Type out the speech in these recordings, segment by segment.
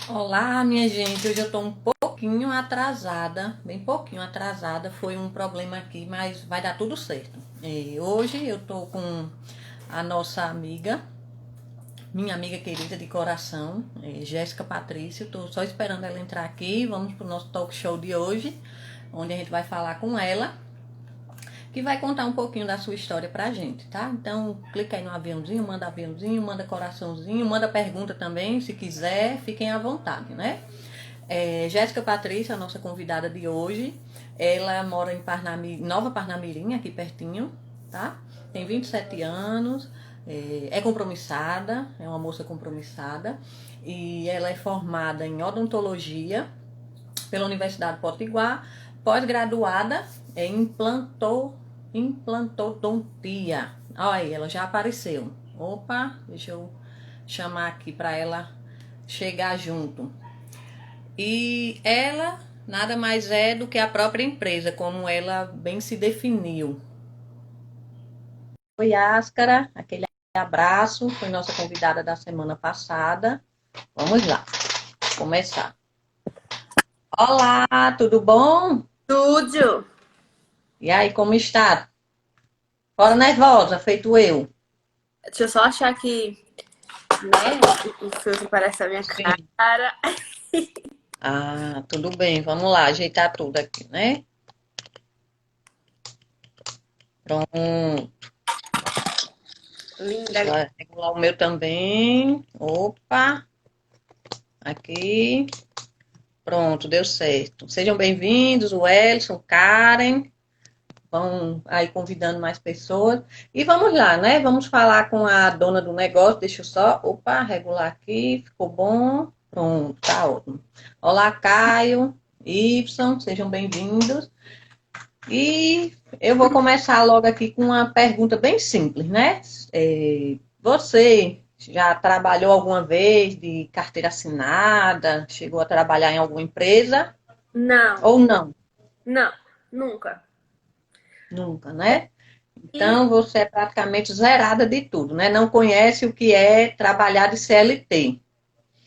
Olá, minha gente. Hoje eu tô um pouquinho atrasada, bem pouquinho atrasada. Foi um problema aqui, mas vai dar tudo certo. Hoje eu tô com a nossa amiga, minha amiga querida de coração, Jéssica Patrício. Tô só esperando ela entrar aqui. Vamos pro nosso talk show de hoje, onde a gente vai falar com ela, que vai contar um pouquinho da sua história pra gente, tá? Então, clica aí no aviãozinho, manda coraçãozinho, manda pergunta também, se quiser, fiquem à vontade, né? Jéssica Patrícia, a nossa convidada de hoje, ela mora em Nova Parnamirim, aqui pertinho, tá? Tem 27 anos, é compromissada, é uma moça compromissada, e ela é formada em odontologia pela Universidade Potiguar, pós-graduada em implantodontia. Olha aí, ela já apareceu. Opa, deixa eu chamar aqui para ela chegar junto. E ela nada mais é do que a própria empresa, como ela bem se definiu. Oi, Áscara, aquele abraço, foi nossa convidada da semana passada. Vamos lá, começar. Olá, tudo bom? Estúdio. E aí, como está? Fora nervosa, feito eu. Deixa eu só achar aqui, né? O filtro parece a minha Sim. cara. Ah, tudo bem, vamos lá, ajeitar tudo aqui, né? Pronto, Linda. deixa eu regular o meu também. Opa, aqui. Pronto, deu certo. Sejam bem-vindos, o Elson, Karen. Vão aí convidando mais pessoas. E vamos lá, né? Vamos falar com a dona do negócio. Deixa eu só, opa, regular aqui. Ficou bom. Pronto, tá ótimo. Olá, Caio, Y, sejam bem-vindos. E eu vou começar logo aqui com uma pergunta bem simples, né? Você já trabalhou alguma vez de carteira assinada? Chegou a trabalhar em alguma empresa? Não, Ou não? não, nunca. Nunca, né? E Então você é praticamente zerada de tudo, né? Não conhece o que é trabalhar de CLT.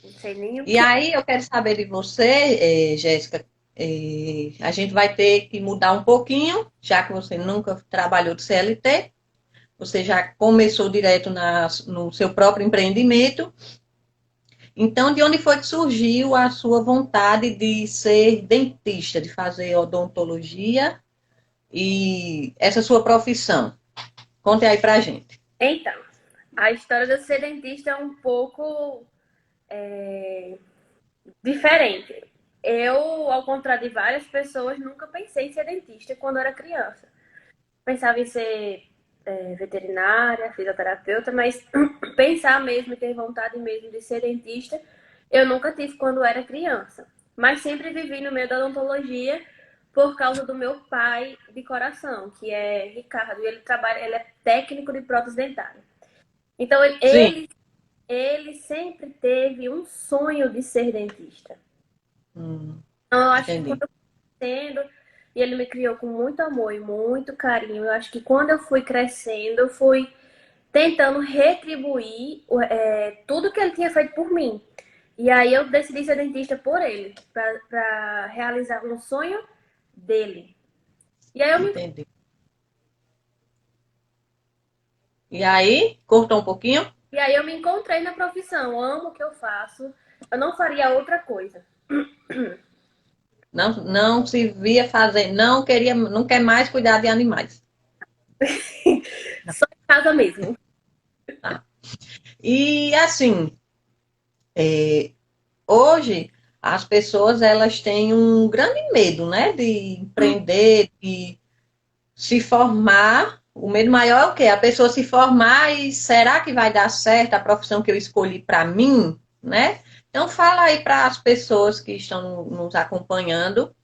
não sei nem o E que. aí eu quero saber de você, Jéssica, a gente vai ter que mudar um pouquinho, já que você nunca trabalhou de CLT, você já começou direto no seu próprio empreendimento. Então, de onde foi que surgiu a sua vontade de ser dentista, de fazer odontologia e essa sua profissão? Conte aí pra gente. Então, a história de ser dentista é um pouco diferente. Eu, ao contrário de várias pessoas, nunca pensei em ser dentista quando era criança. Pensava em ser veterinária, fisioterapeuta, mas pensar mesmo e ter vontade mesmo de ser dentista, eu nunca tive quando era criança. Mas sempre vivi no meio da odontologia por causa do meu pai de coração, que é Ricardo, e ele trabalha, ele é técnico de prótese dentária. Então Sim, ele sempre teve um sonho de ser dentista. hum, Então, eu acho que quando entendi. eu fui crescendo, e ele me criou com muito amor e muito carinho, eu acho que quando eu fui crescendo, eu fui tentando retribuir tudo que ele tinha feito por mim. E aí eu decidi ser dentista por ele, para realizar um sonho dele. E aí eu me, Entendi. E aí, cortou um pouquinho? e aí eu me encontrei na profissão, amo o que eu faço, eu não faria outra coisa. Não, não se via fazer, não queria, não quer mais cuidar de animais. Não, Só em casa mesmo. tá. E assim, hoje as pessoas elas têm um grande medo, né, de empreender, de se formar. O medo maior é o quê? A pessoa se formar e será que vai dar certo a profissão que eu escolhi para mim, né? Então fala aí para as pessoas que estão nos acompanhando.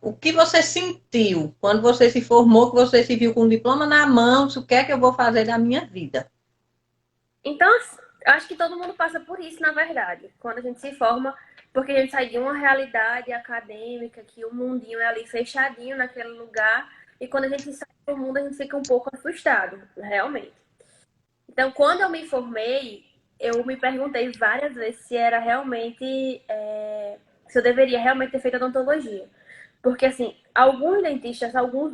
O que você sentiu quando você se formou, que você se viu com o diploma na mão, o que é que eu vou fazer da minha vida? Então, acho que todo mundo passa por isso, na verdade. Quando a gente se forma, porque a gente sai de uma realidade acadêmica, que o mundinho é ali fechadinho naquele lugar, e quando a gente sai do mundo, a gente fica um pouco assustado, realmente. Então, quando eu me formei, eu me perguntei várias vezes se era realmente, se eu deveria realmente ter feito odontologia. Porque, assim, alguns dentistas,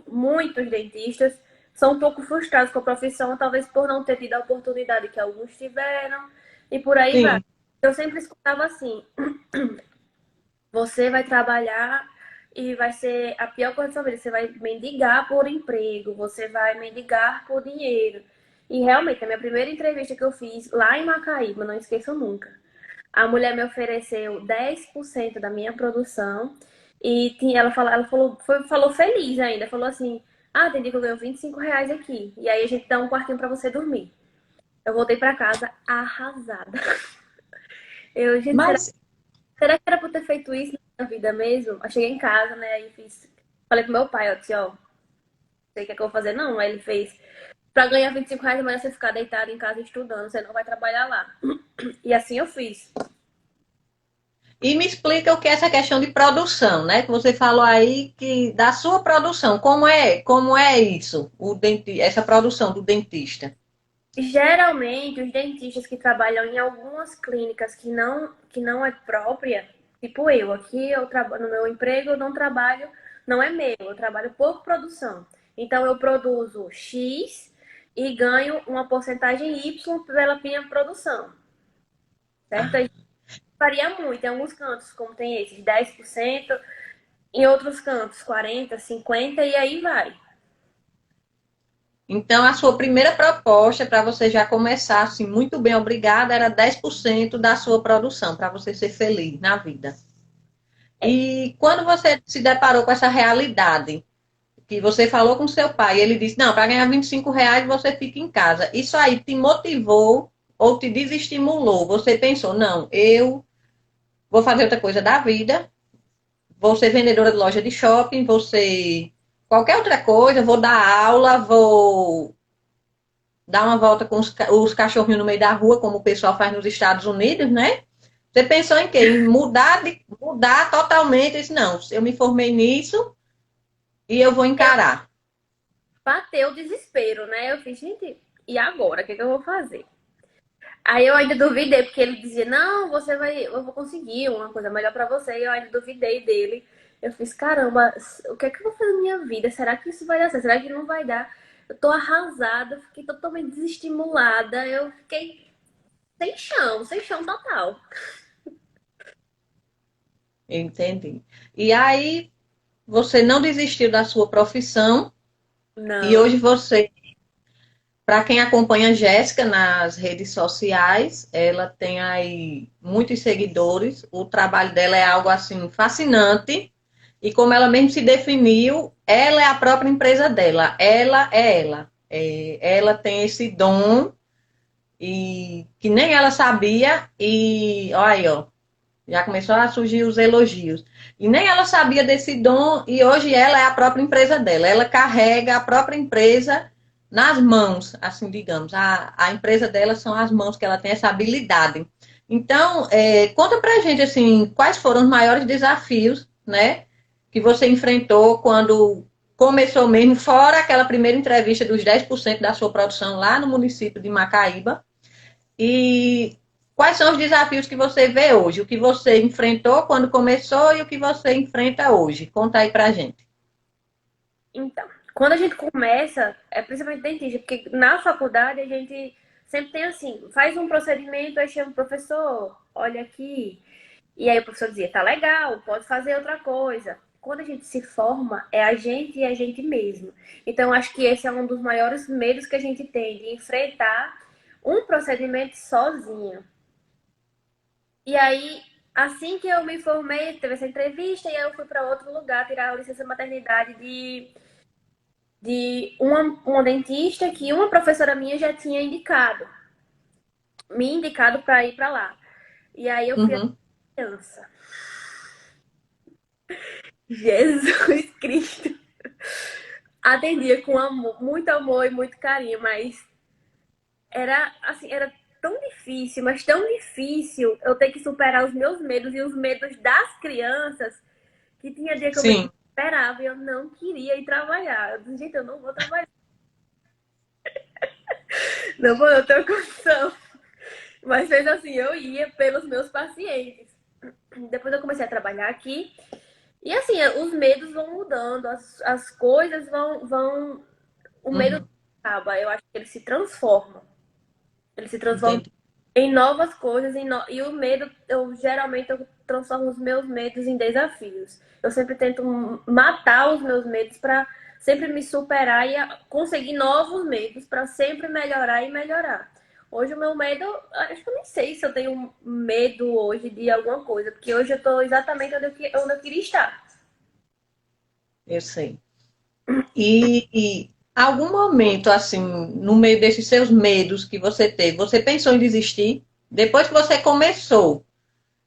muitos dentistas, são um pouco frustrados com a profissão, talvez por não ter tido a oportunidade que alguns tiveram, e por aí vai. Sim. Eu sempre escutava assim: você vai trabalhar e vai ser a pior coisa da sua vida. Você vai mendigar por emprego, você vai mendigar por dinheiro. E realmente, a minha primeira entrevista que eu fiz lá em Macaíba, não esqueço nunca. A mulher me ofereceu 10% da minha produção e ela falou feliz ainda. Falou assim: ah, tem dia que eu ganho R$ 25 aqui. E aí a gente dá um quartinho pra você dormir. Eu voltei pra casa arrasada. Gente, será Mas Será que era pra eu ter feito isso na minha vida mesmo? Eu cheguei em casa, né? Aí fiz. Falei pro meu pai, ó, tio, ó, sei o que é que eu vou fazer, não. Aí ele fez. Pra ganhar R$ 25 amanhã você ficar deitado em casa estudando, você não vai trabalhar lá. E assim eu fiz. E me explica o que é essa questão de produção, né? Que você falou aí que da sua produção, como é isso, essa produção do dentista? Geralmente, os dentistas que trabalham em algumas clínicas que não é própria, tipo eu, aqui eu trabalho no meu emprego, eu não trabalho, não é meu, eu trabalho por produção. Então eu produzo X e ganho uma porcentagem Y pela minha produção, certo? Aí varia muito, em alguns cantos, como tem esses 10%, em outros cantos 40, 50 e aí vai. Então, a sua primeira proposta para você já começar assim, muito bem, obrigada, era 10% da sua produção, para você ser feliz na vida. É, E quando você se deparou com essa realidade, que você falou com seu pai, ele disse, não, para ganhar R$ 25 você fica em casa. Isso aí te motivou ou te desestimulou? Você pensou, não, eu vou fazer outra coisa da vida, vou ser vendedora de loja de shopping, vou ser qualquer outra coisa, vou dar aula, vou dar uma volta com os cachorrinhos no meio da rua, como o pessoal faz nos Estados Unidos, né? Você pensou em quê? Em mudar totalmente? Disse, não, eu me formei nisso e eu vou eu encarar. bateu o desespero, né? Eu fiz, gente, e agora? O que eu vou fazer? Aí eu ainda duvidei, porque ele dizia, não, eu vou conseguir uma coisa melhor pra você. E eu ainda duvidei dele. Eu fiz, caramba, o que é que eu vou fazer na minha vida? Será que isso vai dar certo? Será que não vai dar? Eu tô arrasada, fiquei totalmente desestimulada. Eu fiquei sem chão total. Entendi. E aí, você não desistiu da sua profissão e Não. hoje você, para quem acompanha a Jéssica nas redes sociais, ela tem aí muitos seguidores. O trabalho dela é algo assim fascinante. E como ela mesmo se definiu, ela é a própria empresa dela. Ela é ela. Ela tem esse dom e que nem ela sabia. E olha aí, ó, já começou a surgir os elogios. E nem ela sabia desse dom, e hoje ela é a própria empresa dela. Ela carrega a própria empresa nas mãos, assim, digamos. A empresa dela são as mãos que ela tem essa habilidade. Então, conta pra gente, assim, quais foram os maiores desafios, né, que você enfrentou quando começou mesmo, fora aquela primeira entrevista dos 10% da sua produção lá no município de Macaíba, e quais são os desafios que você vê hoje? O que você enfrentou quando começou e o que você enfrenta hoje? Conta aí pra gente. Então, quando a gente começa, é principalmente dentista, porque na faculdade a gente sempre tem assim, faz um procedimento, aí chama o professor, olha aqui. E aí o professor dizia, tá legal, pode fazer outra coisa. Quando a gente se forma, é a gente e a gente mesmo. Então, acho que esse é um dos maiores medos que a gente tem, de enfrentar um procedimento sozinho. E aí, assim que eu me formei, teve essa entrevista, e aí eu fui para outro lugar tirar a licença maternidade de uma dentista que uma professora minha já tinha me indicado para ir para lá. E aí eu fui a Uhum. criança. Jesus Cristo. Atendia com amor, muito amor e muito carinho, mas era assim, era tão difícil, mas tão difícil eu ter que superar os meus medos e os medos das crianças, que tinha dia que eu me Sim. desesperava e eu não queria ir trabalhar. Eu disse, gente, eu não vou trabalhar, não vou, eu tenho condição. Mas mesmo assim, eu ia pelos meus pacientes. Depois eu comecei a trabalhar aqui. E assim, os medos vão mudando, as coisas vão. O medo Uhum, não acaba, eu acho que ele se transforma. Ele se transforma entendi. em novas coisas. E o medo, geralmente eu transformo os meus medos em desafios. Eu sempre tento matar os meus medos para sempre me superar e conseguir novos medos para sempre melhorar e melhorar. Hoje o meu medo, acho que eu nem sei se eu tenho medo hoje de alguma coisa, porque hoje eu estou exatamente onde eu queria estar. Eu sei. E algum momento, assim, no meio desses seus medos que você teve, você pensou em desistir? Depois que você começou,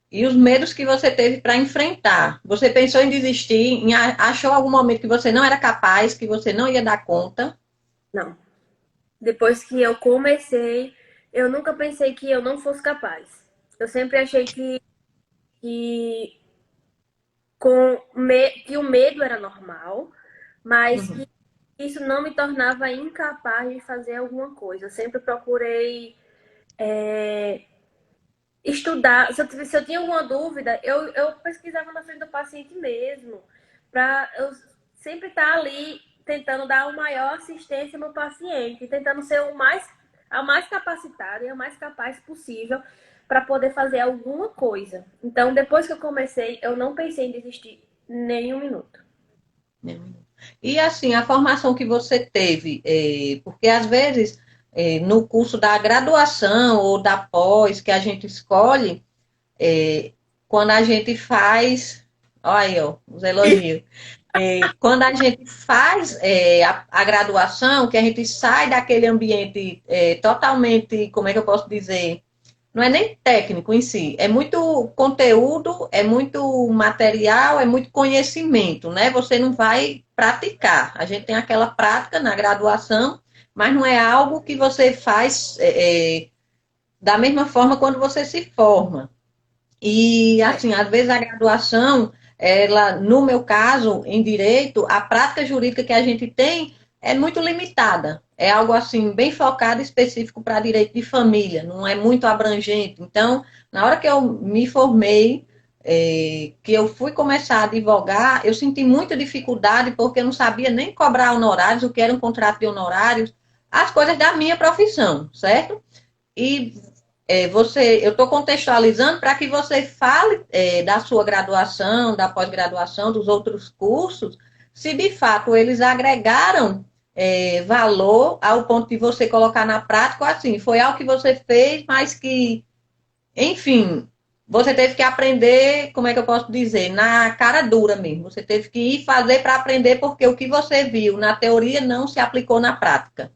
e os medos que você teve para enfrentar, você pensou em desistir? Achou algum momento que você não era capaz, que você não ia dar conta? Não. Depois que eu comecei, eu nunca pensei que eu não fosse capaz. Eu sempre achei que, que o medo era normal, mas Uhum. que isso não me tornava incapaz de fazer alguma coisa. Eu sempre procurei estudar. Se eu tinha alguma dúvida, eu pesquisava na frente do paciente mesmo, para eu sempre estar ali tentando dar o maior assistência ao meu paciente, tentando ser a mais capacitada e a mais capaz possível para poder fazer alguma coisa. Então, depois que eu comecei, eu não pensei em desistir nem um minuto. E assim, a formação que você teve, porque às vezes no curso da graduação ou da pós que a gente escolhe, quando a gente faz, olha aí, ó, os elogios. Quando a gente faz a graduação, que a gente sai daquele ambiente totalmente, como é que eu posso dizer? Não é nem técnico em si, é muito conteúdo, é muito material, é muito conhecimento, né? Você não vai praticar. A gente tem aquela prática na graduação, mas não é algo que você faz da mesma forma quando você se forma. E, É, assim, às vezes a graduação, ela, no meu caso, em direito, a prática jurídica que a gente tem é muito limitada. É algo, assim, bem focado, específico para direito de família, não é muito abrangente. Então, na hora que eu me formei, que eu fui começar a advogar, eu senti muita dificuldade, porque eu não sabia nem cobrar honorários, o que era um contrato de honorários, as coisas da minha profissão, certo? E eu estou contextualizando para que você fale da sua graduação, da pós-graduação, dos outros cursos, se de fato eles agregaram valor ao ponto de você colocar na prática, ou assim, foi algo que você fez, mas que, enfim, você teve que aprender, como é que eu posso dizer, na cara dura mesmo. Você teve que ir fazer para aprender, porque o que você viu na teoria não se aplicou na prática.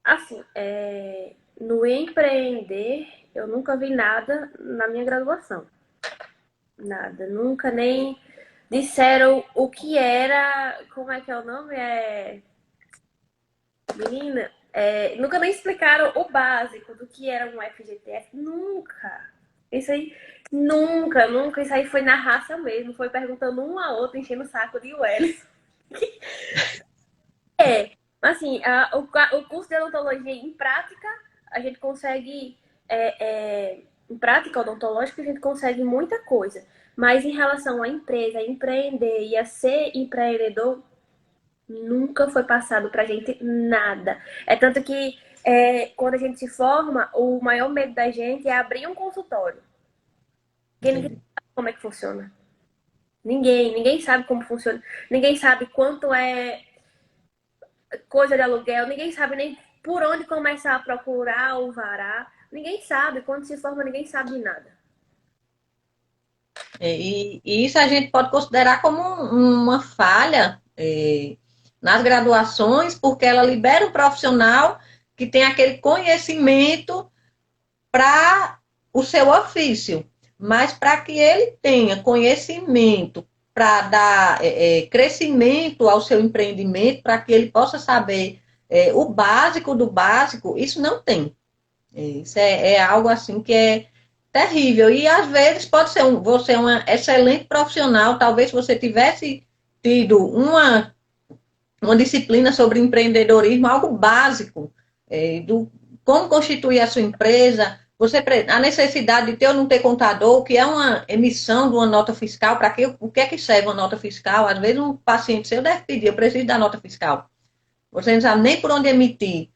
assim, no empreender, eu nunca vi nada na minha graduação. Nada, nunca nem disseram o que era, como é que é o nome? Menina, nunca nem explicaram o básico do que era um FGTS, nunca. Isso aí, nunca, isso aí foi na raça mesmo, foi perguntando um a outro, enchendo o saco de Wellington. Assim, o curso de odontologia em prática, a gente consegue, em prática odontológica, a gente consegue muita coisa. Mas em relação à empresa, a empreender e a ser empreendedor, nunca foi passado pra gente nada. É tanto que quando a gente se forma, o maior medo da gente é abrir um consultório. Porque ninguém Entendi. sabe como é que funciona. Ninguém sabe como funciona. Ninguém sabe quanto é coisa de aluguel, ninguém sabe nem por onde começar a procurar o vará. Ninguém sabe, quando se forma, ninguém sabe de nada. E isso a gente pode considerar como uma falha nas graduações, porque ela libera um profissional que tem aquele conhecimento para o seu ofício, mas para que ele tenha conhecimento para dar crescimento ao seu empreendimento, para que ele possa saber o básico do básico, isso não tem. Isso é algo assim que é terrível. E às vezes pode ser você é uma excelente profissional, talvez se você tivesse tido uma disciplina sobre empreendedorismo, algo básico, como constituir a sua empresa, a necessidade de ter ou não ter contador, o que é uma emissão de uma nota fiscal, para que, o que é que serve uma nota fiscal? Às vezes um paciente seu deve pedir, eu preciso da nota fiscal. Você não sabe nem por onde emitir.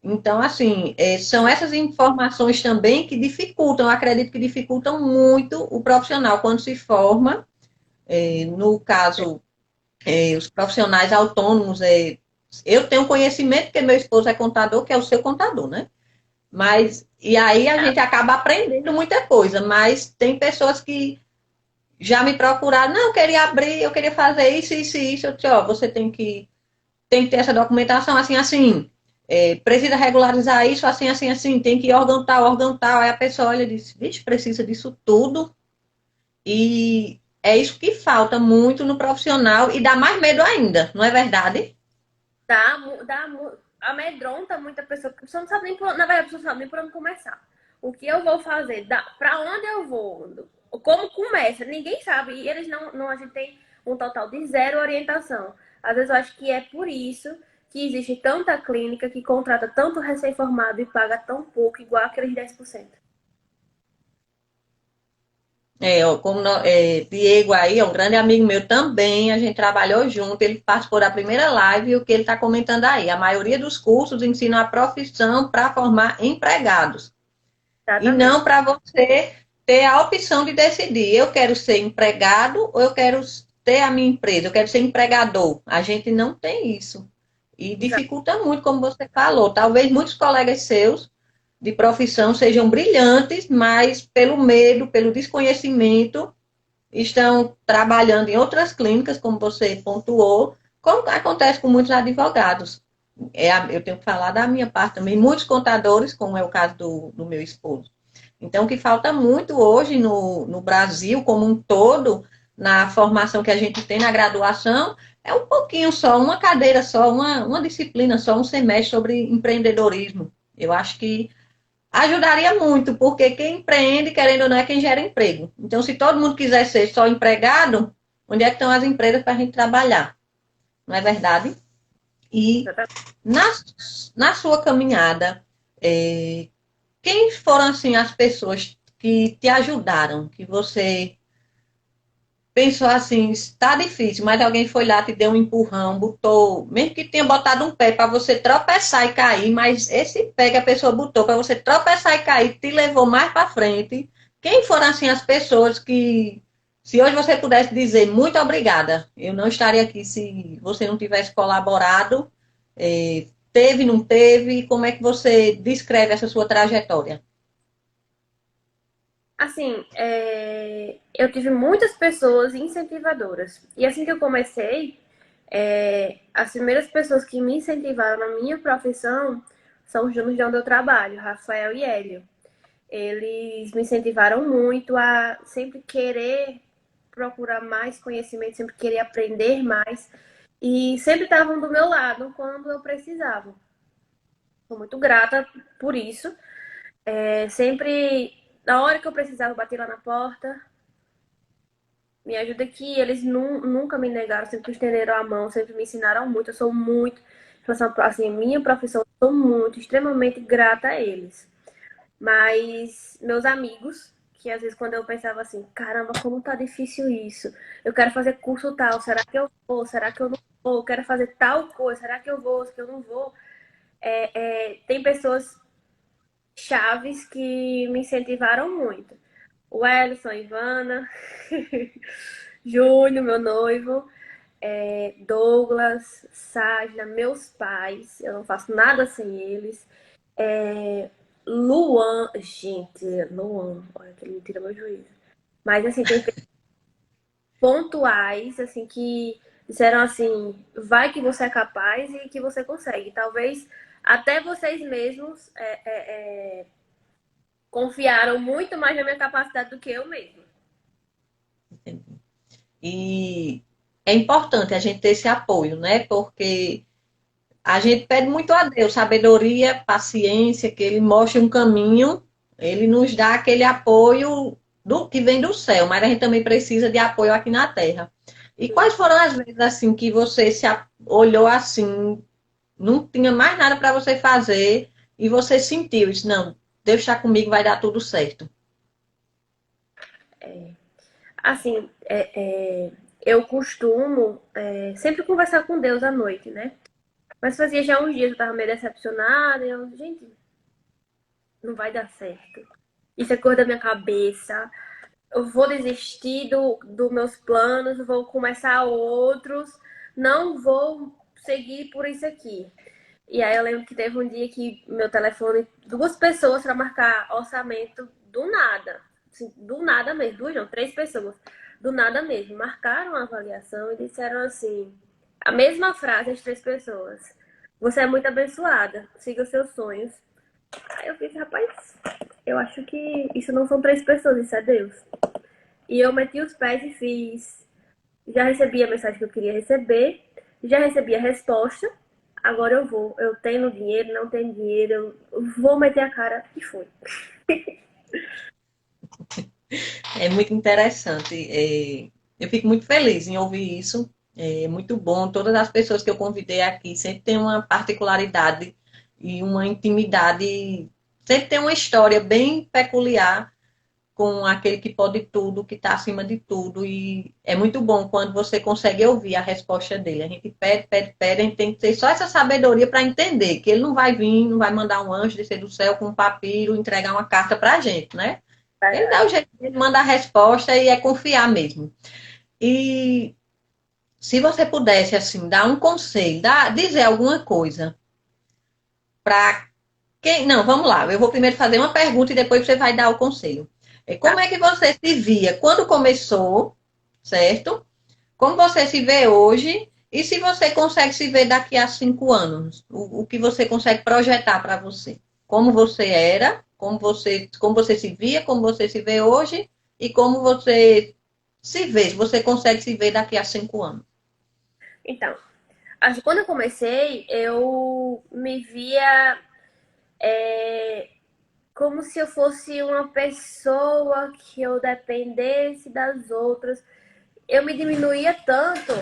Então, assim, são essas informações também que dificultam, eu acredito que dificultam muito o profissional quando se forma. No caso, os profissionais autônomos, eu tenho conhecimento, porque meu esposo é contador, que é o seu contador, né? Mas, e aí a gente acaba aprendendo muita coisa, mas tem pessoas que já me procuraram, não, eu queria abrir, eu queria fazer isso, isso e isso. Eu disse, ó, você tem que ter essa documentação assim, assim. Precisa regularizar isso, assim, assim, assim. Tem que ir órgão tal, órgão tal. Aí a pessoa olha e diz, vixe, precisa disso tudo. E é isso que falta muito no profissional e dá mais medo ainda, não é verdade? Amedronta muita pessoa, porque você não sabe nem por, na verdade, você não sabe nem por onde começar. O que eu vou fazer? Para onde eu vou? Como começa? Ninguém sabe. E eles não, a gente tem um total de zero orientação. Às vezes eu acho que é por isso que existe tanta clínica que contrata tanto recém-formado e paga tão pouco, igual aqueles 10%. Ó, Diego aí, é um grande amigo meu também, a gente trabalhou junto, ele participou da primeira live e o que ele está comentando aí, a maioria dos cursos ensinam a profissão para formar empregados. E Exatamente. não para você ter a opção de decidir, eu quero ser empregado ou eu quero ter a minha empresa, eu quero ser empregador. A gente não tem isso. E dificulta muito, como você falou. Talvez muitos colegas seus de profissão sejam brilhantes, mas pelo medo, pelo desconhecimento, estão trabalhando em outras clínicas, como você pontuou, como acontece com muitos advogados. Eu tenho que falar da minha parte também, muitos contadores, como é o caso do meu esposo. Então, o que falta muito hoje no Brasil como um todo, na formação que a gente tem na graduação, é um pouquinho só, uma cadeira só, uma disciplina só, um semestre sobre empreendedorismo. Eu acho que ajudaria muito, porque quem empreende, querendo ou não, é quem gera emprego. Então, se todo mundo quiser ser só empregado, onde é que estão as empresas para a gente trabalhar? Não é verdade? E na, na sua caminhada, quem foram assim as pessoas que te ajudaram, que você pensou assim, está difícil, mas alguém foi lá, te deu um empurrão, botou, mesmo que tenha botado um pé para você tropeçar e cair, mas esse pé que a pessoa botou para você tropeçar e cair, te levou mais para frente. Quem foram assim as pessoas que, se hoje você pudesse dizer muito obrigada, eu não estaria aqui se você não tivesse colaborado, teve, não teve, como é que você descreve essa sua trajetória? Assim, eu tive muitas pessoas incentivadoras. E assim que eu comecei, as primeiras pessoas que me incentivaram na minha profissão são os donos de onde eu trabalho, Rafael e Hélio. Eles me incentivaram muito a sempre querer procurar mais conhecimento, sempre querer aprender mais. E sempre estavam do meu lado quando eu precisava. Sou muito grata por isso. Sempre, na hora que eu precisava, bater lá na porta, me ajuda aqui. Eles nunca me negaram, sempre estenderam a mão, sempre me ensinaram muito. Eu sou muito, assim, minha profissão, eu sou muito, extremamente grata a eles. Mas meus amigos, que às vezes quando eu pensava assim, caramba, como tá difícil isso? Eu quero fazer curso tal, será que eu vou? Será que eu não vou? Eu quero fazer tal coisa, será que eu vou? Será que eu não vou? Tem pessoas chaves que me incentivaram muito. O Ellison, Ivana, Júnior, meu noivo, Douglas, Sajna, meus pais, eu não faço nada sem eles. Luan, gente, Luan, olha que ele me tira meu juízo. Mas assim, tem pessoas pontuais, assim, que disseram assim, vai que você é capaz e que você consegue. Talvez até vocês mesmos confiaram muito mais na minha capacidade do que eu mesma. E é importante a gente ter esse apoio, né? Porque a gente pede muito a Deus sabedoria, paciência, que Ele mostre um caminho, Ele nos dá aquele apoio que vem do céu, mas a gente também precisa de apoio aqui na terra. E quais foram as vezes assim que você olhou assim, não tinha mais nada para você fazer e você sentiu isso, não, Deus está comigo, vai dar tudo certo. Assim, eu costumo sempre conversar com Deus à noite, né? Mas fazia já uns dias que eu tava meio decepcionada, e eu, gente, não vai dar certo. Isso é coisa da minha cabeça. Eu vou desistir dos meus planos, vou começar outros, não vou seguir por isso aqui. E aí eu lembro que teve um dia que meu telefone, duas pessoas para marcar orçamento do nada. Assim, do nada mesmo, duas não, três pessoas. Do nada mesmo. Marcaram a avaliação e disseram assim, a mesma frase, as três pessoas. Você é muito abençoada, siga os seus sonhos. Aí eu fiz, rapaz, eu acho que isso não são três pessoas, isso é Deus. E eu meti os pés e fiz. Já recebi a mensagem que eu queria receber, já recebi a resposta. Agora eu vou. Eu tenho dinheiro, não tenho dinheiro, eu vou meter a cara e fui. É muito interessante. Eu fico muito feliz em ouvir isso. É muito bom. Todas as pessoas que eu convidei aqui sempre têm uma particularidade e uma intimidade, sempre tem uma história bem peculiar com aquele que pode tudo, que está acima de tudo. E é muito bom quando você consegue ouvir a resposta dele. A gente pede, pede, pede, a gente tem que ter só essa sabedoria para entender que ele não vai vir, não vai mandar um anjo descer do céu com um papiro, entregar uma carta para a gente, né? Ele dá o jeito de mandar a resposta e é confiar mesmo. E se você pudesse, assim, dar um conselho, dizer alguma coisa para quem. Não, vamos lá. Eu vou primeiro fazer uma pergunta e depois você vai dar o conselho. Como é que você se via quando começou, certo? Como você se vê hoje? E se você consegue se ver daqui a 5 anos? O que você consegue projetar para você? Como você era, como você se via, como você se vê hoje e como você se vê, se você consegue se ver daqui a 5 anos. Então, acho que quando eu comecei, eu me via como se eu fosse uma pessoa que eu dependesse das outras. Eu me diminuía tanto,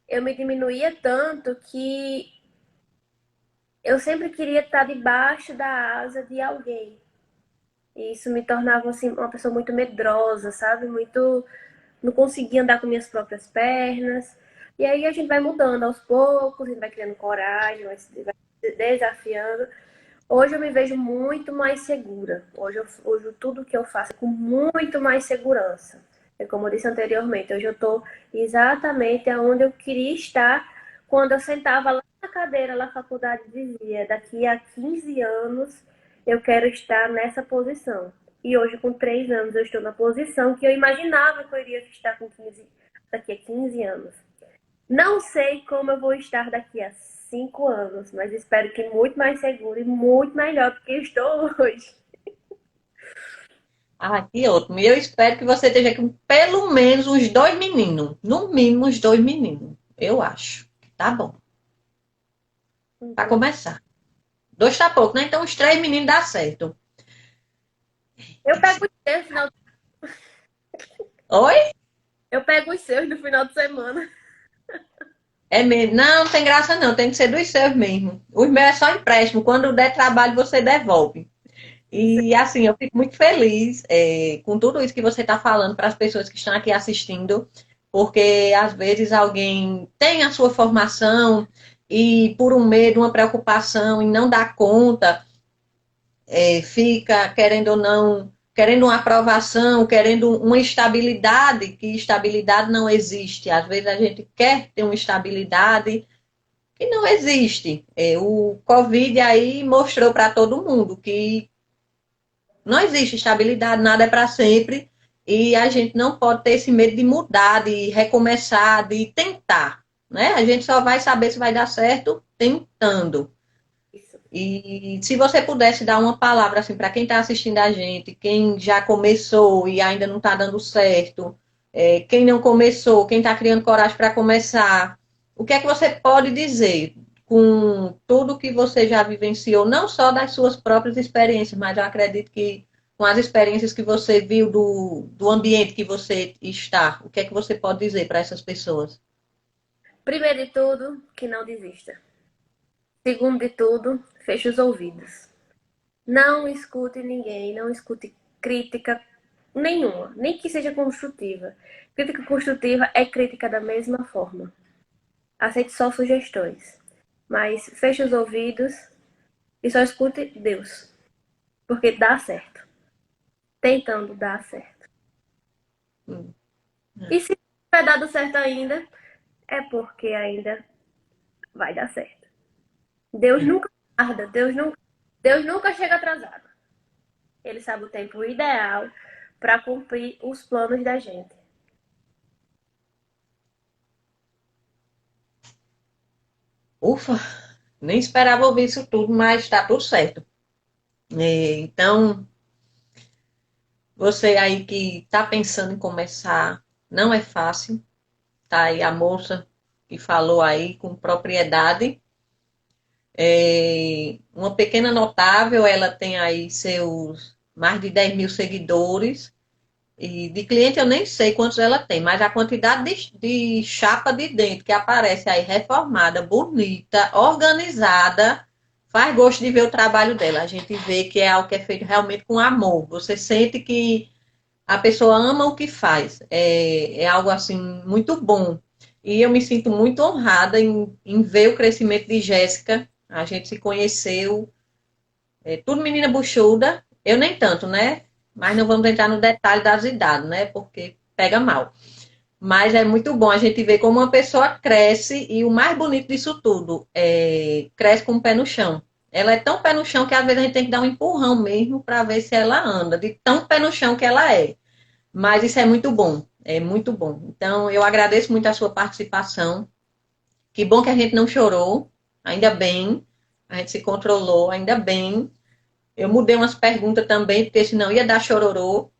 eu me diminuía tanto que eu sempre queria estar debaixo da asa de alguém. E isso me tornava assim uma pessoa muito medrosa, sabe? Muito não conseguia andar com minhas próprias pernas. E aí a gente vai mudando aos poucos, a gente vai criando coragem, vai se desafiando. Hoje eu me vejo muito mais segura. Hoje tudo que eu faço é com muito mais segurança. É como eu disse anteriormente, hoje eu estou exatamente onde eu queria estar quando eu sentava lá na cadeira na faculdade e dizia, daqui a 15 anos eu quero estar nessa posição. E hoje, com 3 anos, eu estou na posição que eu imaginava que eu iria estar daqui a 15 anos. Não sei como eu vou estar daqui a 5 anos, mas espero que muito mais seguro e muito melhor do que eu estou hoje. Ah, que ótimo. E eu espero que você esteja com pelo menos uns 2 meninos. No mínimo, uns 2 meninos. Eu acho. Tá bom. Para começar. 2 tá pouco, né? Então, uns 3 meninos dá certo. Eu pego os seus no final, Oi? eu pego os seus no final de semana. É mesmo. Não, não tem graça não. Tem que ser dos seus mesmo. Os meus é só empréstimo. Quando der trabalho, você devolve. E assim, eu fico muito feliz com tudo isso que você está falando para as pessoas que estão aqui assistindo, porque às vezes alguém tem a sua formação e por um medo, uma preocupação em não dar conta, fica querendo ou não, querendo uma aprovação, querendo uma estabilidade, que estabilidade não existe. Às vezes a gente quer ter uma estabilidade que não existe. O Covid aí mostrou para todo mundo que não existe estabilidade, nada é para sempre. E a gente não pode ter esse medo de mudar, de recomeçar, de tentar. Né? A gente só vai saber se vai dar certo tentando. Isso. E se você pudesse dar uma palavra assim para quem está assistindo a gente, quem já começou e ainda não está dando certo, quem não começou, quem está criando coragem para começar, o que é que você pode dizer com tudo que você já vivenciou, não só das suas próprias experiências, mas eu acredito que com as experiências que você viu do ambiente que você está, o que é que você pode dizer para essas pessoas? Primeiro de tudo, que não desista. Segundo de tudo, feche os ouvidos. Não escute ninguém, não escute crítica nenhuma, nem que seja construtiva. Crítica construtiva é crítica da mesma forma. Aceite só sugestões, mas feche os ouvidos e só escute Deus, porque dá certo. Tentando dar certo. Hum, E se não tiver dado certo ainda, é porque ainda vai dar certo. Deus nunca tarda, Deus nunca chega atrasado. Ele sabe o tempo ideal para cumprir os planos da gente. Ufa, nem esperava ouvir isso tudo, mas está tudo certo. Então, você aí que está pensando em começar, não é fácil. Tá aí a moça que falou aí com propriedade. Uma pequena notável, ela tem aí seus mais de 10 mil seguidores. E de cliente eu nem sei quantos ela tem, mas a quantidade de chapa de dente que aparece aí reformada, bonita, organizada, faz gosto de ver o trabalho dela. A gente vê que é algo que é feito realmente com amor. Você sente que a pessoa ama o que faz. É algo assim muito bom. E eu me sinto muito honrada em ver o crescimento de Jéssica. A gente se conheceu, tudo menina buchuda, eu nem tanto, né? Mas não vamos entrar no detalhe das idades, né? Porque pega mal. Mas é muito bom a gente ver como uma pessoa cresce e o mais bonito disso tudo cresce com o pé no chão. Ela é tão pé no chão que às vezes a gente tem que dar um empurrão mesmo para ver se ela anda, de tão pé no chão que ela é. Mas isso é muito bom. Então eu agradeço muito a sua participação. Que bom que a gente não chorou, ainda bem. A gente se controlou, ainda bem. Eu mudei umas perguntas também, porque senão ia dar chororô.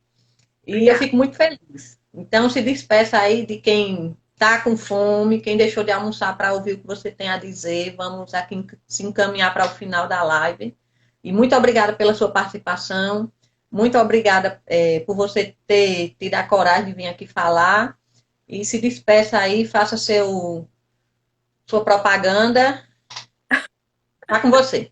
E eu Obrigada. fico muito feliz. Então, se despeça aí de quem está com fome, quem deixou de almoçar para ouvir o que você tem a dizer. Vamos aqui se encaminhar para o final da live. E muito obrigada pela sua participação. Muito obrigada por você ter tido a coragem de vir aqui falar. E se despeça aí, faça sua propaganda. Está com você.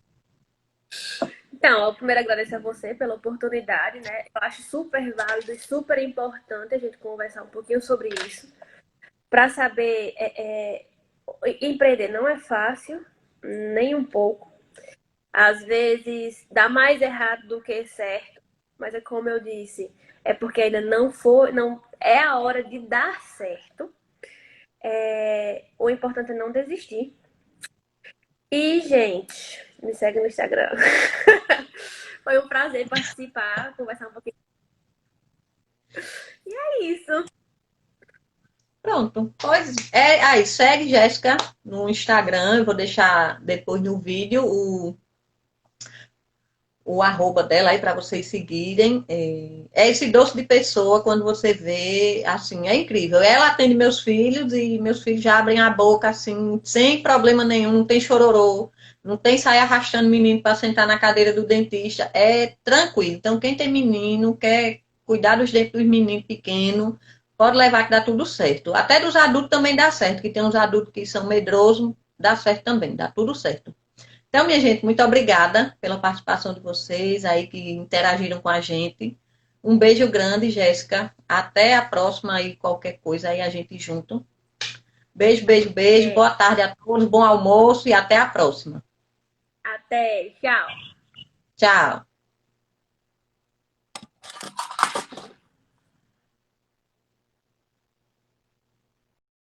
Então, eu primeiro agradeço a você pela oportunidade, né? Eu acho super válido e super importante a gente conversar um pouquinho sobre isso. Para saber, empreender não é fácil, nem um pouco. Às vezes dá mais errado do que certo, mas é como eu disse, é porque ainda não foi, não é a hora de dar certo. O importante é não desistir. E, gente, me segue no Instagram. Foi um prazer participar, conversar um pouquinho. E é isso. Pronto. Pois é, aí segue Jéssica no Instagram. Eu vou deixar depois no vídeo o arroba dela aí para vocês seguirem. Esse doce de pessoa, quando você vê, assim, é incrível. Ela atende meus filhos e meus filhos já abrem a boca, assim, sem problema nenhum, não tem chororô, não tem sair arrastando menino para sentar na cadeira do dentista. É tranquilo. Então, quem tem menino, quer cuidar dos dentes dos meninos pequenos, pode levar que dá tudo certo. Até dos adultos também dá certo, que tem uns adultos que são medrosos, dá certo também, dá tudo certo. Então, minha gente, muito obrigada pela participação de vocês aí que interagiram com a gente. Um beijo grande, Jéssica. Até a próxima aí, qualquer coisa aí a gente junto. Beijo, beijo, beijo. É, Boa tarde a todos, bom almoço e até a próxima. até, tchau. Tchau.